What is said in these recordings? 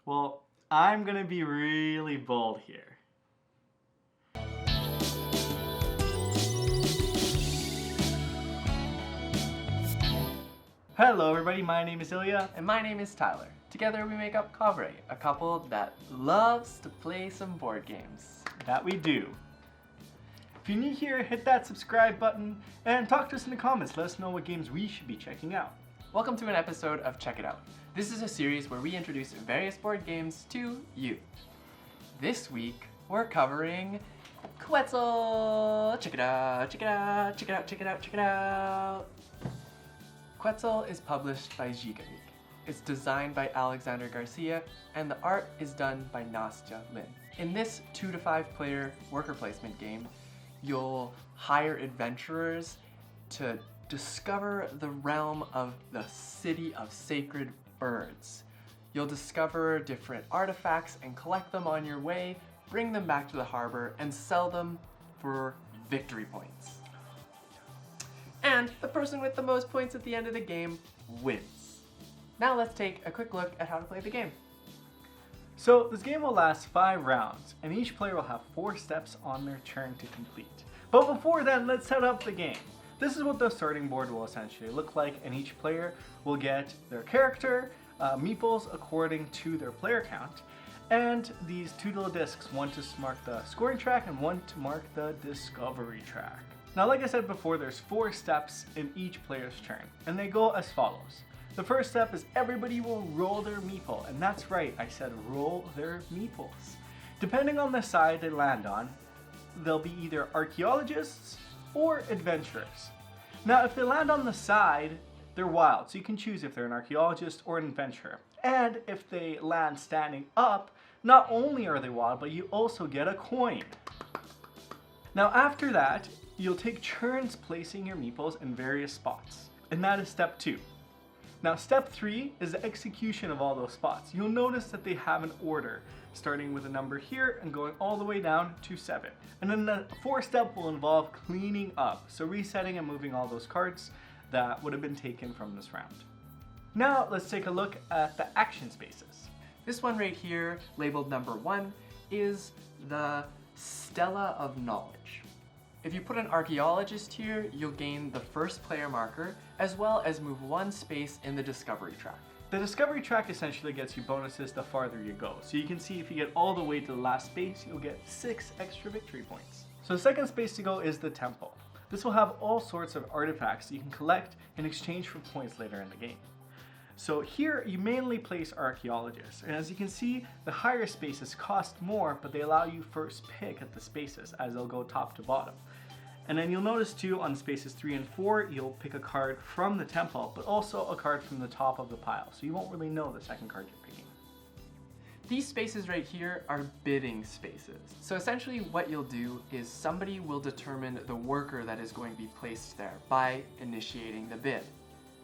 Well, I'm gonna be really bold here. Hello everybody, my name is Ilya. And my name is Tyler. Together we make up Cobre, a couple that loves to play some board games. That we do. If you're new here, hit that subscribe button and talk to us in the comments. Let us know what games we should be checking out. Welcome to an episode of Check It Out. This is a series where we introduce various board games to you. This week we're covering Quetzal. Check it out, check it out, check it out, check it out, check it out. Quetzal is published by Giga Geek. It's designed by Alexander Garcia, and the art is done by Nastya Lin. In this 2 to 5 player worker placement game, you'll hire adventurers to discover the realm of the City of Sacred Birds. You'll discover different artifacts and collect them on your way, bring them back to the harbor, and sell them for victory points. And the person with the most points at the end of the game wins. Now let's take a quick look at how to play the game. So this game will last 5 rounds, and each player will have 4 steps on their turn to complete. But before then, let's set up the game. This is what the starting board will essentially look like, and each player will get their character, meeples according to their player count, and these 2 little discs, one to mark the scoring track and one to mark the discovery track. Now, like I said before, there's 4 steps in each player's turn, and they go as follows. The first step is everybody will roll their meeple, and that's right, I said roll their meeples. Depending on the side they land on, they'll be either archaeologists or adventurers. Now, if they land on the side, they're wild, so you can choose if they're an archaeologist or an adventurer. And if they land standing up, not only are they wild, but you also get a coin. Now after that, you'll take turns placing your meeples in various spots, and that is step 2. Now step 3 is the execution of all those spots. You'll notice that they have an order, starting with a number here and going all the way down to 7. And then the 4th step will involve cleaning up, so resetting and moving all those cards that would have been taken from this round. Now let's take a look at the action spaces. This one right here, labeled number 1, is the Stella of Knowledge. If you put an archaeologist here, you'll gain the first player marker, as well as move 1 space in the discovery track. The discovery track essentially gets you bonuses the farther you go. So you can see if you get all the way to the last space, you'll get 6 extra victory points. So the second space to go is the temple. This will have all sorts of artifacts that you can collect in exchange for points later in the game. So here you mainly place archaeologists, and as you can see, the higher spaces cost more, but they allow you first pick at the spaces as they'll go top to bottom. And then you'll notice too on spaces 3 and 4, you'll pick a card from the temple, but also a card from the top of the pile, so you won't really know the second card you're picking. These spaces right here are bidding spaces. So essentially what you'll do is somebody will determine the worker that is going to be placed there by initiating the bid.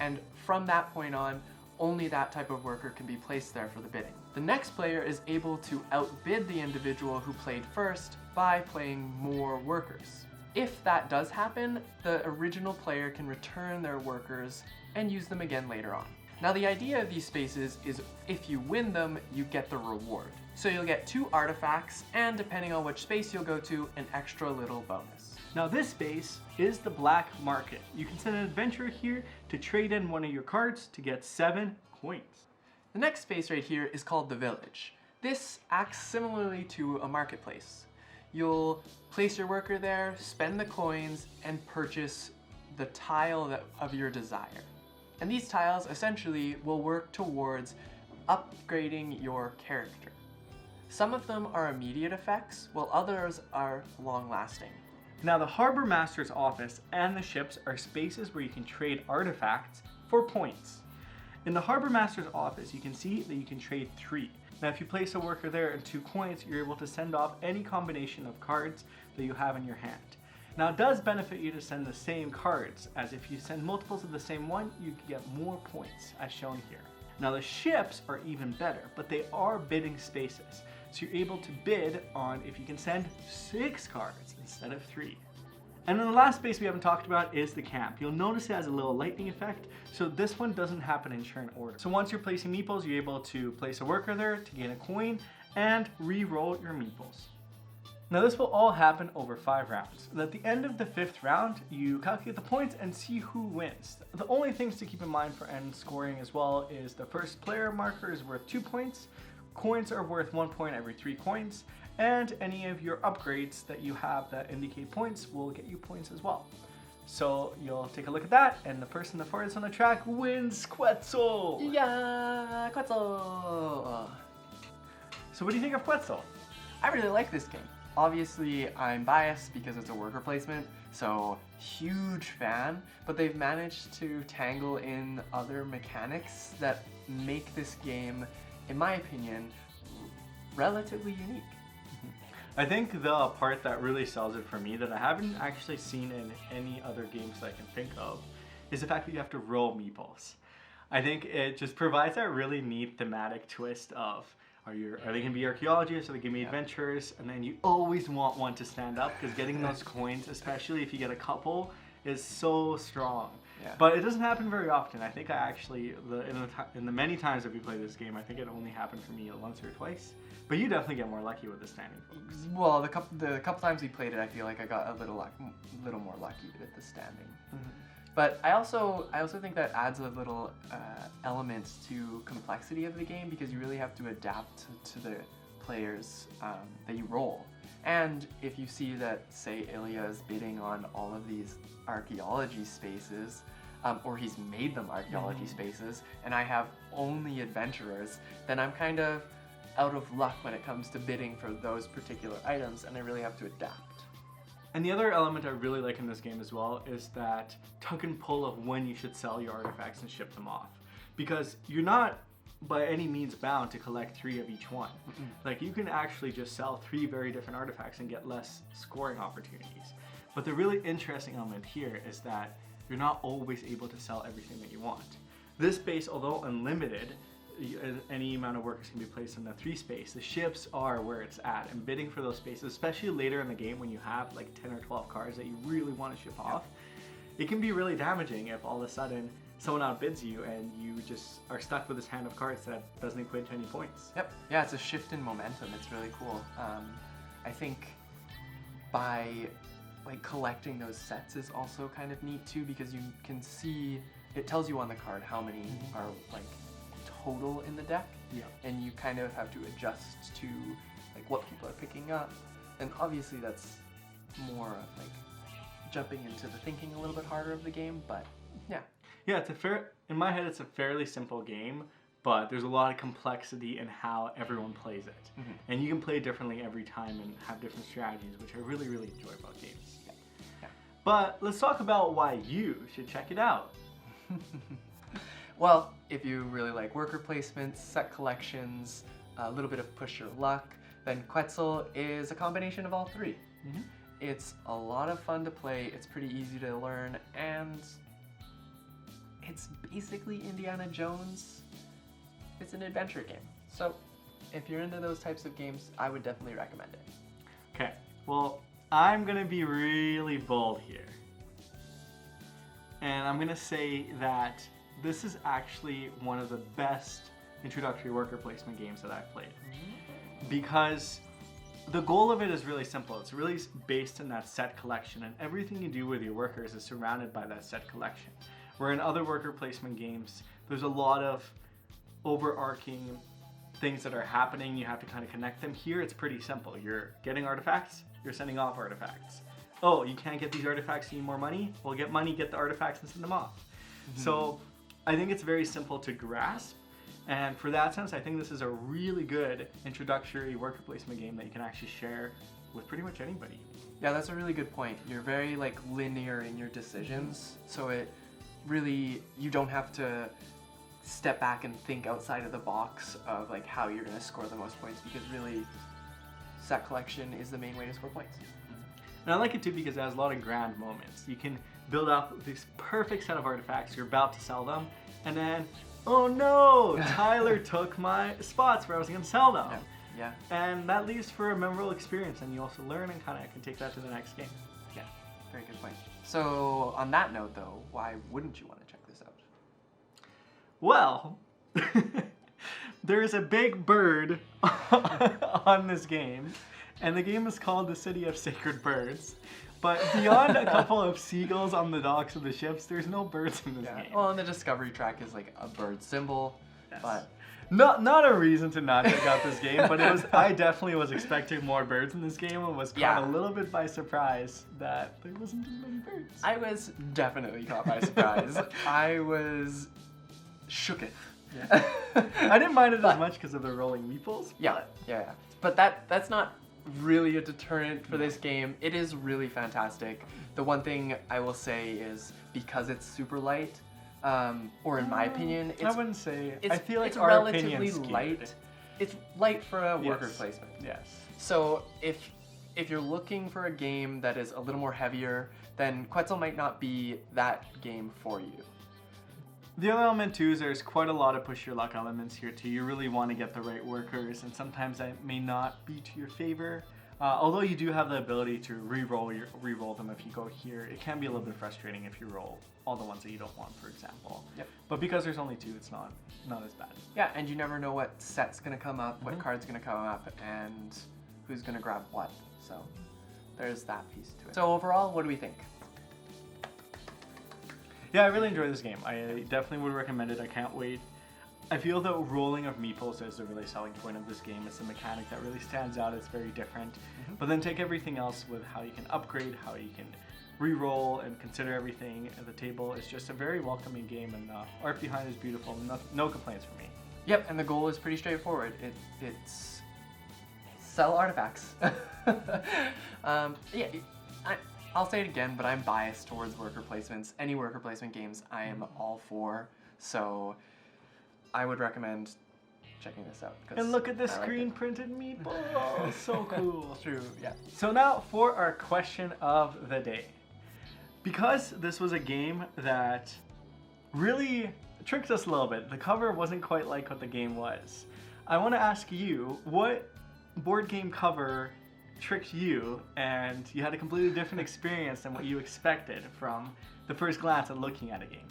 And from that point on, only that type of worker can be placed there for the bidding. The next player is able to outbid the individual who played first by playing more workers. If that does happen, the original player can return their workers and use them again later on. Now the idea of these spaces is if you win them, you get the reward. So you'll get 2 artifacts, and depending on which space you'll go to, an extra little bonus. Now this space is the black market. You can send an adventurer here to trade in one of your cards to get 7 coins. The next space right here is called the village. This acts similarly to a marketplace. You'll place your worker there, spend the coins, and purchase the tile of your desire. And these tiles essentially will work towards upgrading your character. Some of them are immediate effects, while others are long-lasting. Now the Harbor Master's office and the ships are spaces where you can trade artifacts for points. In the Harbor Master's office, you can see that you can trade 3. Now if you place a worker there and 2 coins, you're able to send off any combination of cards that you have in your hand. Now it does benefit you to send the same cards, as if you send multiples of the same one, you can get more points, as shown here. Now the ships are even better, but they are bidding spaces. So you're able to bid on if you can send 6 cards instead of 3. And then the last space we haven't talked about is the camp. You'll notice it has a little lightning effect, so this one doesn't happen in turn order. So once you're placing meeples, you're able to place a worker there to gain a coin and re-roll your meeples. Now this will all happen over 5 rounds. And at the end of the 5th round, you calculate the points and see who wins. The only things to keep in mind for end scoring as well is the first player marker is worth 2 points, coins are worth 1 point every 3 coins, and any of your upgrades that you have that indicate points will get you points as well. So you'll take a look at that, and the person the farthest on the track wins Quetzal! Yeah, Quetzal! So what do you think of Quetzal? I really like this game. Obviously, I'm biased because it's a worker placement, so huge fan, but they've managed to tangle in other mechanics that make this game, in my opinion, relatively unique. I think the part that really sells it for me that I haven't actually seen in any other games that I can think of is the fact that you have to roll meeples. I think it just provides that really neat thematic twist of are they going to be archaeologists, are they going to be adventurers, and then you always want one to stand up because getting those coins, especially if you get a couple, is so strong. Yeah. But it doesn't happen very often. I think I actually, in the many times that we play this game, I think it only happened for me once or twice. But you definitely get more lucky with the standing, folks. Well, the couple times we played it, I feel like I got a little more lucky with the standing. Mm-hmm. But I also think that adds a little element to complexity of the game because you really have to adapt to the players that you roll. And if you see that, say, Ilya is bidding on all of these archaeology spaces, or he's made them archaeology spaces, and I have only adventurers, then I'm kind of out of luck when it comes to bidding for those particular items, and I really have to adapt. And the other element I really like in this game as well is that tug and pull of when you should sell your artifacts and ship them off. Because you're not by any means bound to collect 3 of each one. Like you can actually just sell 3 very different artifacts and get less scoring opportunities. But the really interesting element here is that you're not always able to sell everything that you want. This base, although unlimited, any amount of workers can be placed in the 3 space. The ships are where it's at, and bidding for those spaces, especially later in the game when you have like 10 or 12 cards that you really want to ship off, it can be really damaging if all of a sudden someone outbids you and you just are stuck with this hand of cards that doesn't equate to any points. Yep. Yeah, it's a shift in momentum. It's really cool. I think by collecting those sets is also kind of neat too because you can see, it tells you on the card how many are total in the deck, and you kind of have to adjust to what people are picking up, and obviously that's more of jumping into the thinking a little bit harder of the game, but yeah, in my head it's a fairly simple game, but there's a lot of complexity in how everyone plays it, and you can play differently every time and have different strategies, which I really enjoy about games. But let's talk about why you should check it out. Well, if you really like worker placements, set collections, a little bit of push your luck, then Quetzal is a combination of all 3. It's a lot of fun to play, it's pretty easy to learn, and it's basically Indiana Jones. It's an adventure game. So if you're into those types of games, I would definitely recommend it. Okay, well, I'm gonna be really bold here. And I'm gonna say that this is actually one of the best introductory worker placement games that I've played. Because the goal of it is really simple. It's really based in that set collection, and everything you do with your workers is surrounded by that set collection. Where in other worker placement games, there's a lot of overarching things that are happening. You have to kind of connect them. Here, it's pretty simple. You're getting artifacts, you're sending off artifacts. Oh, you can't get these artifacts, you need more money? Well, get money, get the artifacts, and send them off. So I think it's very simple to grasp, and for that sense, I think this is a really good introductory worker placement game that you can actually share with pretty much anybody. Yeah, that's a really good point. You're very linear in your decisions, so it really, you don't have to step back and think outside of the box of how you're going to score the most points, because really set collection is the main way to score points. And I like it too because it has a lot of grand moments. You can build up this perfect set of artifacts, you're about to sell them, and then, oh no, Tyler took my spots where I was going to sell them. Yeah. And that leaves for a memorable experience, and you also learn and kind of can take that to the next game. Very good point. So on that note, though, why wouldn't you want to check this out? Well, there is a big bird on this game, and the game is called The City of Sacred Birds. But beyond a couple of seagulls on the docks of the ships, there's no birds in this game. Well, and the discovery track is like a bird symbol, Yes. but Not a reason to not check out this game, but I definitely was expecting more birds in this game and was caught a little bit by surprise that there wasn't as many birds. I was definitely caught by surprise. I was shooketh. Yeah. I didn't mind it as much because of the rolling meeples. Yeah. But that's not really a deterrent for this game. It is really fantastic. The one thing I will say is because it's super light, or in my opinion, I wouldn't say. I feel like it's our relatively opinion's light. skewed. It's light for a worker Yes. placement. Yes. So if you're looking for a game that is a little more heavier, then Quetzal might not be that game for you. The other element too is there's quite a lot of push your luck elements here too. You really want to get the right workers, and sometimes that may not be to your favor. Although you do have the ability to re-roll them if you go here, it can be a little bit frustrating if you roll all the ones that you don't want, for example. Yep. But because there's only two, it's not as bad. Yeah, and you never know what set's gonna come up, what card's gonna come up, and who's gonna grab what. So there's that piece to it. So overall, what do we think? Yeah, I really enjoy this game. I definitely would recommend it. I can't wait. I feel the rolling of meeples is the really selling point of this game. It's a mechanic that really stands out. It's very different. But then take everything else with how you can upgrade, how you can re-roll, and consider everything at the table. It's just a very welcoming game, and the art behind it is beautiful. No complaints for me. Yep, and the goal is pretty straightforward. It's sell artifacts. I'll say it again, but I'm biased towards worker placements. Any worker placement games I am all for. So I would recommend checking this out. And look at the I like screen it. printed meeple. Oh, so cool. True, yeah. So now for our question of the day. Because this was a game that really tricked us a little bit, the cover wasn't quite like what the game was. I want to ask you, what board game cover tricked you and you had a completely different experience than what you expected from the first glance at looking at a game?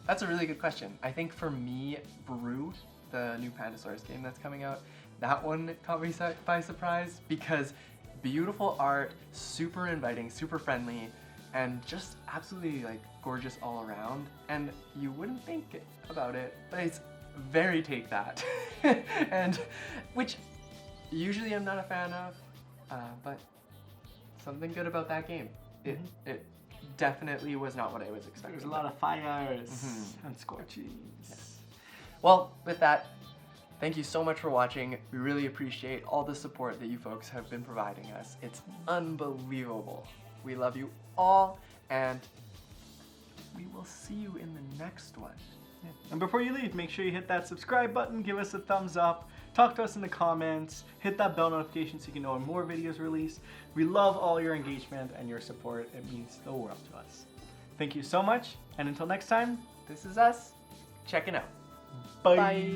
That's a really good question. I think for me, Brew, the new Pandasaurus game that's coming out, that one caught me by surprise because beautiful art, super inviting, super friendly, and just absolutely like gorgeous all around. And you wouldn't think about it, but it's very take that. And which usually I'm not a fan of, but something good about that game. It definitely was not what I was expecting. There's a lot of fires and scorchings. Yes. Well, with that, thank you so much for watching. We really appreciate all the support that you folks have been providing us. It's unbelievable. We love you all, and we will see you in the next one. Yeah. And before you leave, make sure you hit that subscribe button, give us a thumbs up, talk to us in the comments, hit that bell notification so you can know when more videos release. We love all your engagement and your support. It means the world to us. Thank you so much, and until next time, This is us checking out. bye. Bye.